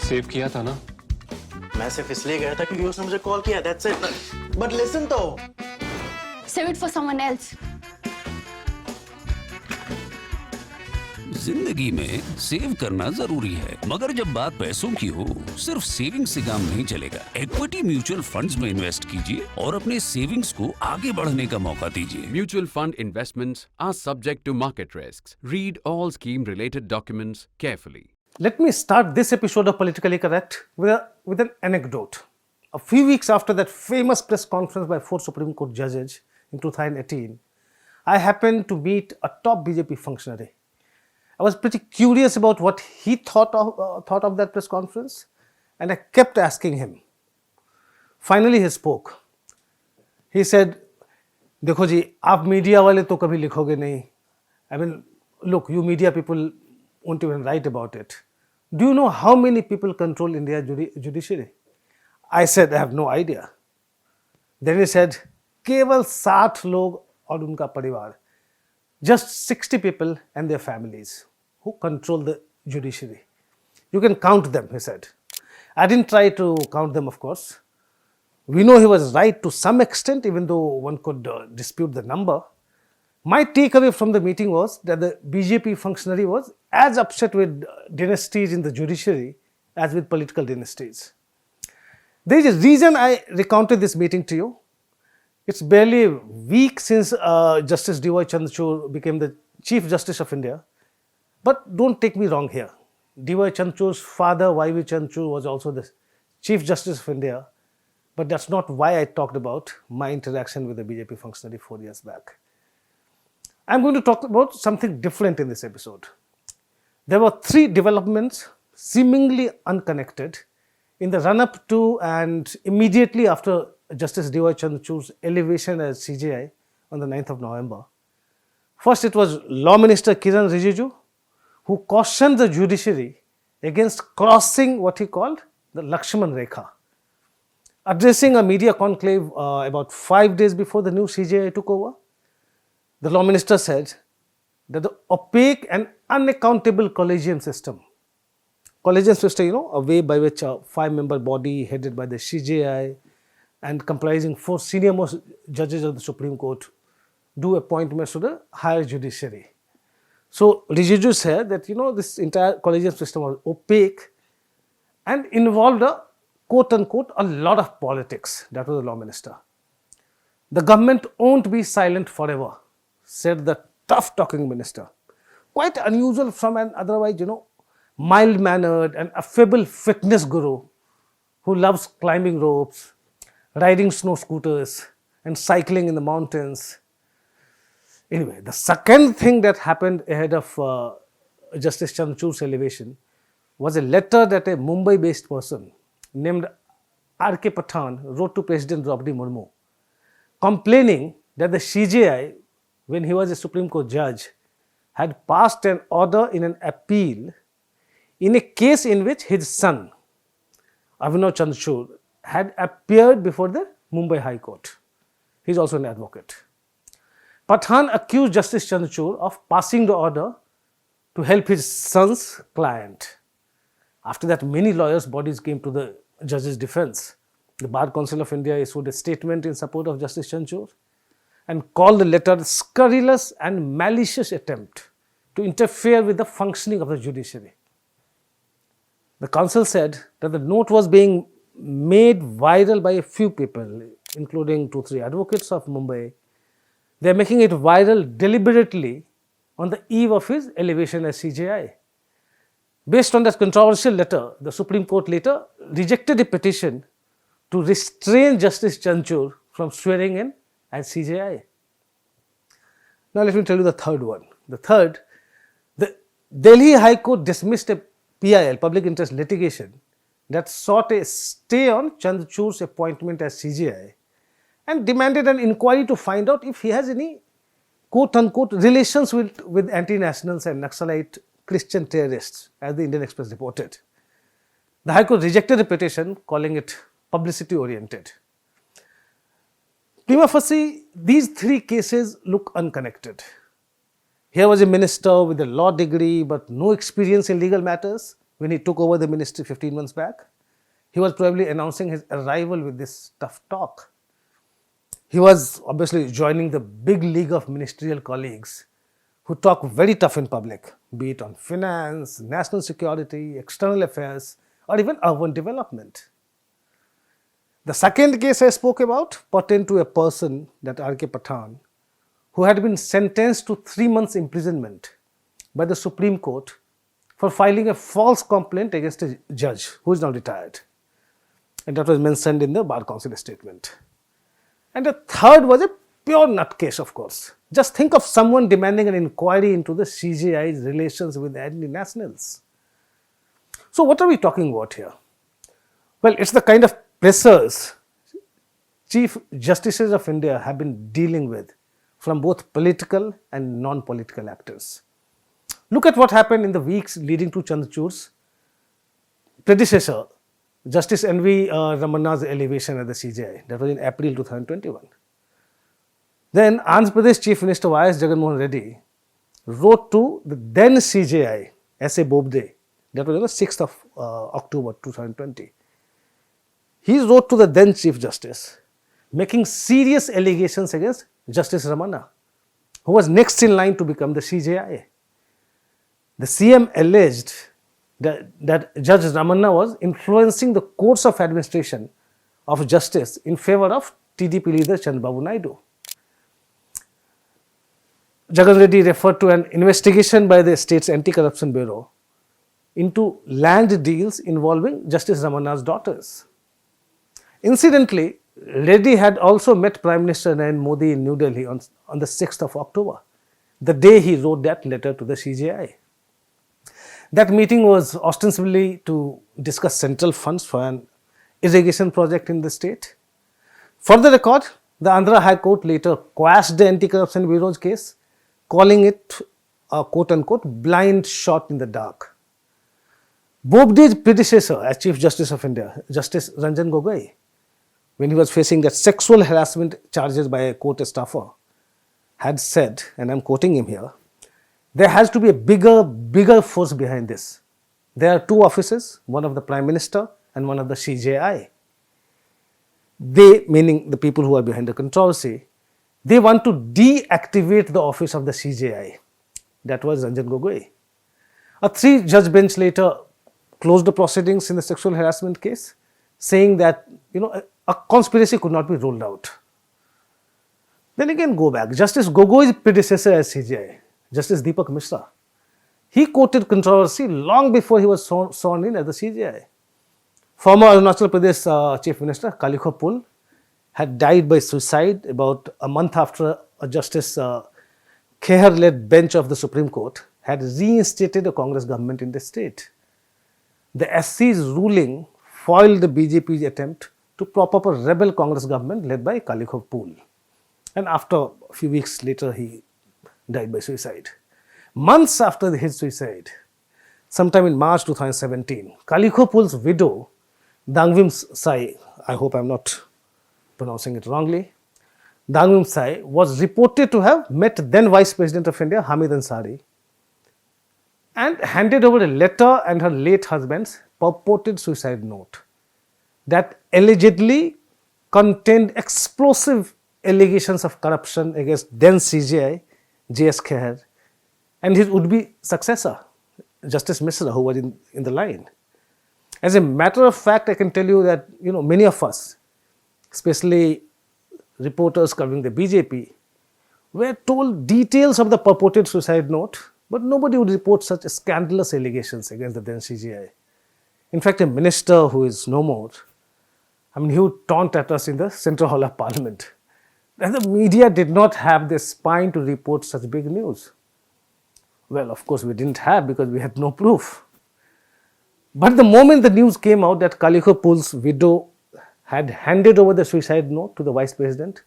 Save किया था ना? मैं सिर्फ इसलिए गया था क्योंकि उसने मुझे कॉल किया, that's it. But listen तो. Save it for someone else. जिंदगी में सेव करना जरूरी है, मगर जब बात पैसों की हो, सिर्फ सेविंग से काम नहीं चलेगा। इक्विटी म्यूचुअल फंड्स में इन्वेस्ट कीजिए और अपने सेविंग्स को आगे बढ़ने का मौका दीजिए। Mutual fund investments are subject to market risks. Read all scheme-related documents carefully. Let me start this episode of Politically Correct with an anecdote. A few weeks after that famous press conference by 4 Supreme Court judges in 2018, I happened to meet a top BJP functionary. I was pretty curious about what he thought of that press conference, and I kept asking him. Finally, he spoke. He said, "देखो जी, आप media वाले तो कभी लिखोगे नहीं. I mean, look, you media people won't even write about it. Do you know how many people control India judiciary?" I said, "I have no idea." Then he said, "केवल 60 लोग और उनका परिवार. Just 60 people and their families who control the judiciary. You can count them," he said. I didn't try to count them, of course. We know he was right to some extent, even though one could dispute the number. My takeaway from the meeting was that the BJP functionary was as upset with dynasties in the judiciary as with political dynasties. There is a reason I recounted this meeting to you. It's barely a week since Justice D.Y. Chandrachud became the Chief Justice of India. But don't take me wrong here. D.Y. Chandrachud's father, Y.V. Chandrachud, was also the Chief Justice of India. But that's not why I talked about my interaction with the BJP functionary 4 years back. I'm going to talk about something different in this episode. There were 3 developments, seemingly unconnected, in the run-up to and immediately after Justice D.Y. Chandrachud's elevation as CJI on the 9th of November. First, it was Law Minister Kiran Rijiju, who cautioned the judiciary against crossing what he called the Lakshman Rekha. Addressing a media conclave about 5 days before the new CJI took over, the Law Minister said that the opaque and unaccountable collegium system, a way by which a 5-member body headed by the CJI and comprising 4 senior-most judges of the Supreme Court do appointments to the higher judiciary. So Rijiju said that this entire collegium system was opaque and involved a quote-unquote a lot of politics. That was the Law Minister. The government won't be silent forever, said the tough-talking minister. Quite unusual from an otherwise, mild-mannered and affable fitness guru who loves climbing ropes, riding snow scooters, and cycling in the mountains. Anyway, the second thing that happened ahead of Justice Chandrachud's elevation was a letter that a Mumbai-based person named R.K. Pathan wrote to President Draupadi Murmu, complaining that the CJI, when he was a Supreme Court judge, had passed an order in an appeal in a case in which his son, Avinav Chandrachud, had appeared before the Mumbai High Court. He is also an advocate. Pathan accused Justice Chandrachud of passing the order to help his son's client. After that, many lawyers' bodies came to the judge's defense. The Bar Council of India issued a statement in support of Justice Chandrachud and called the letter scurrilous and malicious attempt to interfere with the functioning of the judiciary. The council said that the note was being made viral by a few people, including 2-3 advocates of Mumbai. They are making it viral deliberately on the eve of his elevation as CJI. Based on that controversial letter, the Supreme Court later rejected a petition to restrain Justice Chandrachud from swearing in as CJI. Now let me tell you the third one. The third, the Delhi High Court dismissed a PIL, public interest litigation, that sought a stay on Chandrachud's appointment as CJI and demanded an inquiry to find out if he has any quote-unquote relations with anti-nationals and Naxalite Christian terrorists, as the Indian Express reported. The High Court rejected the petition, calling it publicity-oriented. Prima facie, these 3 cases look unconnected. Here was a minister with a law degree but no experience in legal matters when he took over the ministry 15 months back. He was probably announcing his arrival with this tough talk. He was obviously joining the big league of ministerial colleagues who talk very tough in public, be it on finance, national security, external affairs, or even urban development. The second case I spoke about pertained to a person, that R.K. Pathan, who had been sentenced to 3 months imprisonment by the Supreme Court for filing a false complaint against a judge who is now retired. And that was mentioned in the Bar Council statement. And the third was a pure nutcase, of course. Just think of someone demanding an inquiry into the CJI's relations with anti-nationals. So what are we talking about here? Well, it's the kind of pressures Chief Justices of India have been dealing with from both political and non-political actors. Look at what happened in the weeks leading to Chandrachud's predecessor, Justice N.V. Ramana's elevation at the CJI. That was in April 2021. Then Andhra Pradesh Chief Minister Y.S. Jagan Mohan Reddy wrote to the then CJI, S.A. Bobde, that was on the 6th of October 2020. He wrote to the then Chief Justice, making serious allegations against Justice Ramana, who was next in line to become the CJI. The CM alleged that Judge Ramana was influencing the course of administration of justice in favor of TDP leader Chandrababu Naidu. Jagan Reddy referred to an investigation by the state's Anti-Corruption Bureau into land deals involving Justice Ramana's daughters. Incidentally, Reddy had also met Prime Minister Narendra Modi in New Delhi on the 6th of October, the day he wrote that letter to the CJI. That meeting was ostensibly to discuss central funds for an irrigation project in the state. For the record, the Andhra High Court later quashed the Anti-Corruption Bureau's case, calling it a quote-unquote blind shot in the dark. Bobde's predecessor as Chief Justice of India, Justice Ranjan Gogoi, when he was facing that sexual harassment charges by a court staffer, had said, and I'm quoting him here, there has to be a bigger force behind this. There are two offices, one of the Prime Minister and one of the CJI. They, meaning the people who are behind the controversy, they want to deactivate the office of the CJI. That was Ranjan Gogoi. A 3-judge bench later closed the proceedings in the sexual harassment case, saying that a conspiracy could not be ruled out. Then again go back. Justice Gogoi's predecessor as CJI, Justice Deepak Mishra, he quoted controversy long before he was sworn in as the CJI. Former Arunachal Pradesh Chief Minister Kalikho Pul had died by suicide about a month after a Justice Khehar-led bench of the Supreme Court had reinstated a Congress government in the state. The SC's ruling foiled the BJP's attempt to prop up a rebel Congress government led by Kalikho Pul. And after a few weeks later, he died by suicide. Months after his suicide, sometime in March 2017, Kalikho Pul's widow, Dangvim Sai, I hope I'm not pronouncing it wrongly, Dangvim Sai was reported to have met then Vice President of India, Hamid Ansari, and handed over a letter and her late husband's purported suicide note that allegedly contained explosive allegations of corruption against then CJI, J.S. Khehar, and his would-be successor, Justice Mishra, who was in the line. As a matter of fact, I can tell you that many of us, especially reporters covering the BJP, were told details of the purported suicide note, but nobody would report such scandalous allegations against the then CJI. In fact, a minister who is no more, he would taunt at us in the Central Hall of Parliament. And the media did not have the spine to report such big news. Well, of course, we didn't have because we had no proof. But the moment the news came out that Kalikho Pul's widow had handed over the suicide note to the Vice President,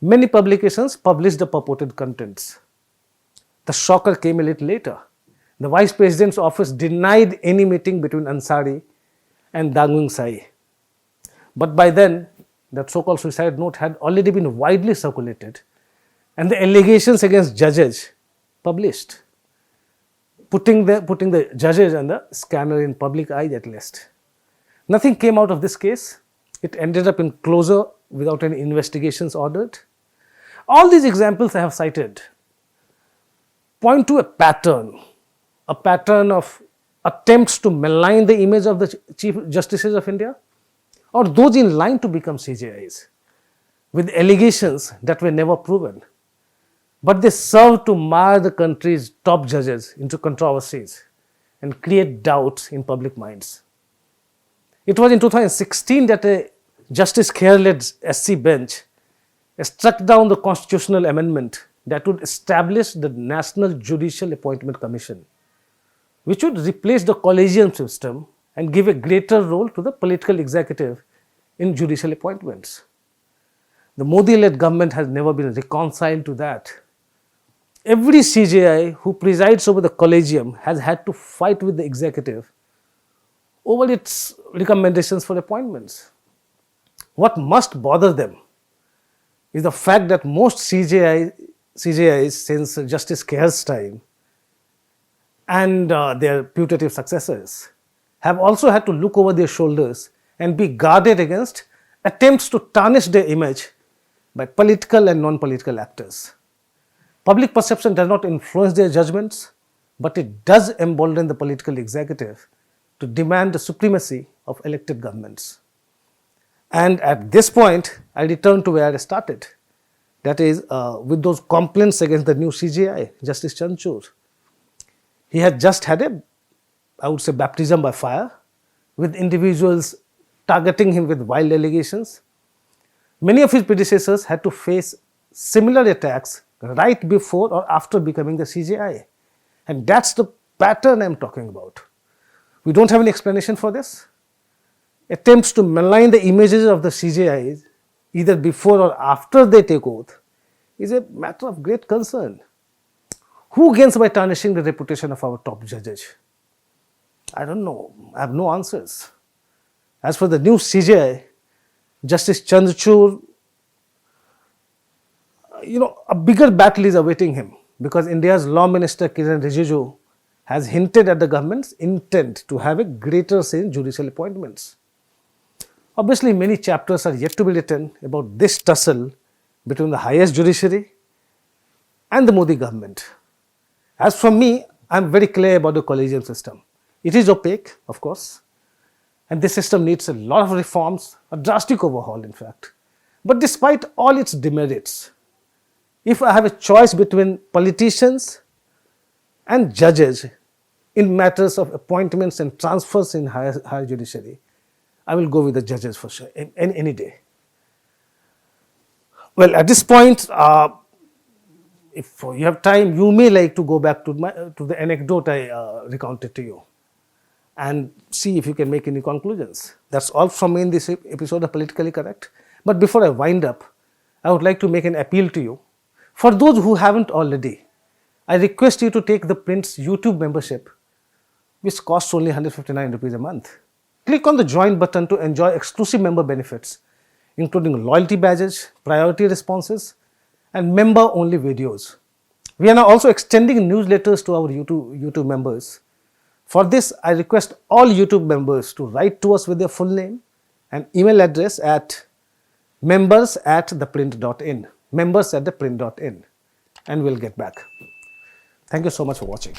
many publications published the purported contents. The shocker came a little later. The Vice President's office denied any meeting between Ansari and Dangvim Sai. But by then, that so-called suicide note had already been widely circulated and the allegations against judges published. putting the judges and the scanner in public eye at least. Nothing came out of this case. It ended up in closure without any investigations ordered. All these examples I have cited point to a pattern of attempts to malign the image of the Chief Justices of India or those in line to become CJIs with allegations that were never proven. But they serve to mar the country's top judges into controversies and create doubts in public minds. It was in 2016 that a Justice Khehar-led SC bench struck down the constitutional amendment that would establish the National Judicial Appointment Commission, which would replace the collegium system and give a greater role to the political executive in judicial appointments. The Modi-led government has never been reconciled to that. Every CJI who presides over the collegium has had to fight with the executive over its recommendations for appointments. What must bother them is the fact that most CJIs since Justice Khehar's time and their putative successors have also had to look over their shoulders and be guarded against attempts to tarnish their image by political and non-political actors. Public perception does not influence their judgments, but it does embolden the political executive to demand the supremacy of elected governments. And at this point, I return to where I started. That is, with those complaints against the new CJI, Justice Chandrachud. He had just had I would say, baptism by fire, with individuals targeting him with wild allegations. Many of his predecessors had to face similar attacks right before or after becoming the CJI. And that's the pattern I'm talking about. We don't have any explanation for this. Attempts to malign the images of the CJIs, either before or after they take oath, is a matter of great concern. Who gains by tarnishing the reputation of our top judges? I don't know. I have no answers. As for the new CJI, Justice Chandrachud, a bigger battle is awaiting him because India's Law Minister Kiran Rijiju has hinted at the government's intent to have a greater say in judicial appointments. Obviously, many chapters are yet to be written about this tussle between the highest judiciary and the Modi government. As for me, I am very clear about the collegium system. It is opaque, of course, and this system needs a lot of reforms, a drastic overhaul, in fact. But despite all its demerits, if I have a choice between politicians and judges in matters of appointments and transfers in higher judiciary, I will go with the judges for sure, any day. Well, at this point, if you have time, you may like to go back to the anecdote I recounted to you and see if you can make any conclusions. That's all from me in this episode of Politically Correct. But before I wind up, I would like to make an appeal to you. For those who haven't already, I request you to take ThePrint's YouTube membership, which costs only 159 rupees a month. Click on the join button to enjoy exclusive member benefits, including loyalty badges, priority responses, and member-only videos. We are now also extending newsletters to our YouTube members. For this, I request all YouTube members to write to us with their full name and email address at members@theprint.in, members@theprint.in, and we'll get back. Thank you so much for watching.